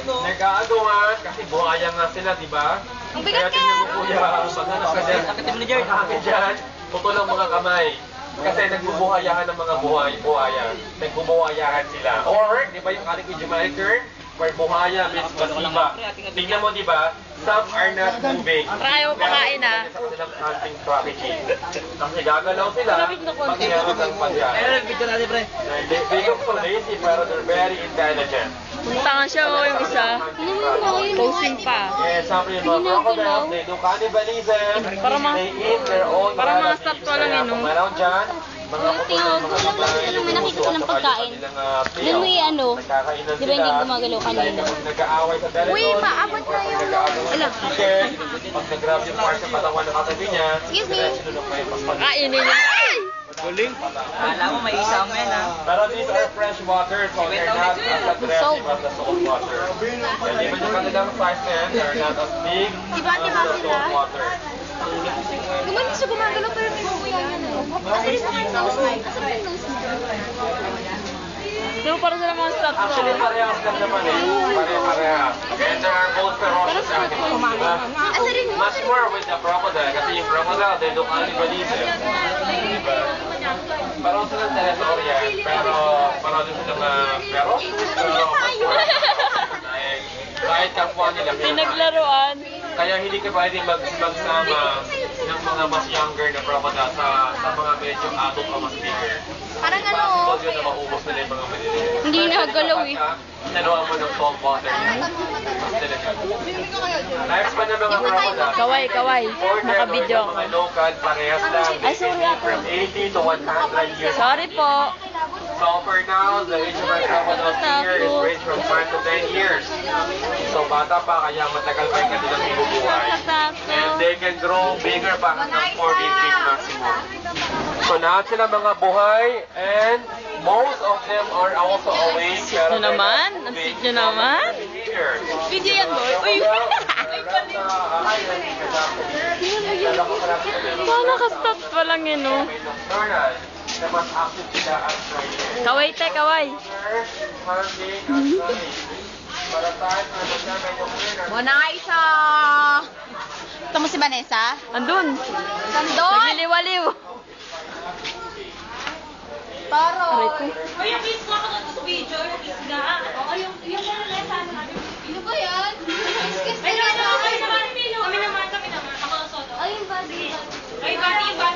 nag-aaduan kasi buhaya nga sila, di ba? Ang bigat ka! Kaya tingnan mo kuya, pagkanas ka dyan, kami dyan, putol ang mga kamay. Kasi nagbubuhayahan ng mga buhaya. Nagbubuhayahan sila. Or, di ba yung aling ko Jamaican? Where buhaya means basiba. Tingnan mo, di ba? Some are not moving. Try mo pakain ah. Sa kanilang hunting strategy. Kasi gagalaw sila pag meron ng padya. They look so lazy pero they're very intelligent. Punta nga siya yung isa. Posing pa. Yes, sabi yung mga crocodiles, they do cannibalism. They eat their own para mga statwa lang yun, no? Kung meron dyan, mga Tingnan, kulang lang sila nung may nakita ko ng pagkain. Doon may ano, di ba hindi gumagalaw kanina? Nag-aaway sa telephone. Uy, maabot na yung... Ala. Pag nag-grab yung part sa patawan ng katabi niya, Excuse me. Kainin niya. Guling. Alam mo, may isang men ha. Pero these are fresh water, so they're not as aggressive as the salt water. And even yung kanilang size na yan, they're not as big as the salt water. Gumaling siya gumagalaw pero may kuya yan. Asa rin naman yung nose night? Asa rin yung nose night? Di ba para sila mga statwa? Actually, parehas lang naman eh. Parehas. And there are both ferocious animals. Diba? Asa rin yung Much more with the crocodile. Kasi yung crocodile, they don't cannibalism. Diba? Parang silang territorial. Pero parang din silang ferocious. Pero kahit kapwa nila. Pinaglaruan. Kaya hindi ka pwede magsama ng mga mas younger na crocodile sa mga medyo adult o mas bigger. Parang ano, Possible yun na maubos nila yung mga maliliit. hindi nagalaw eh. Naluwa mo ng salt water. Lifespan ng mga crocodile. Kaway. Naka-video ako. Mga local, parehas lang. Ay, sorry ako. From 80 to 100 years. Sorry po. So for now, the age of our crocodiles here is ranged from 5 to 10 years. So bata pa, kaya matagal pa yung kanilang binubuhay. And they can grow bigger pa hanggang 14 feet maximum. So lahat sila mga buhay and most of them are also awake. Sweet nyo naman. Ang sweet nyo naman. Video yan, boy. Uy! Paano ka-stop pa lang yun, no? Kaway, te, kaway. Muna nga isa. Ito mo si Vanessa? Andun. Nandun! Nagliliwaliw. Taro! Aray ko. Ay, yung kiss ko ako sa video, yung kiss nga. Oo, yung pala sa ano natin. Ano ba yan? Ay, no, kayo naman, Pino. Kami naman. Ako ang solo. Ay, yung body. Ay, bati.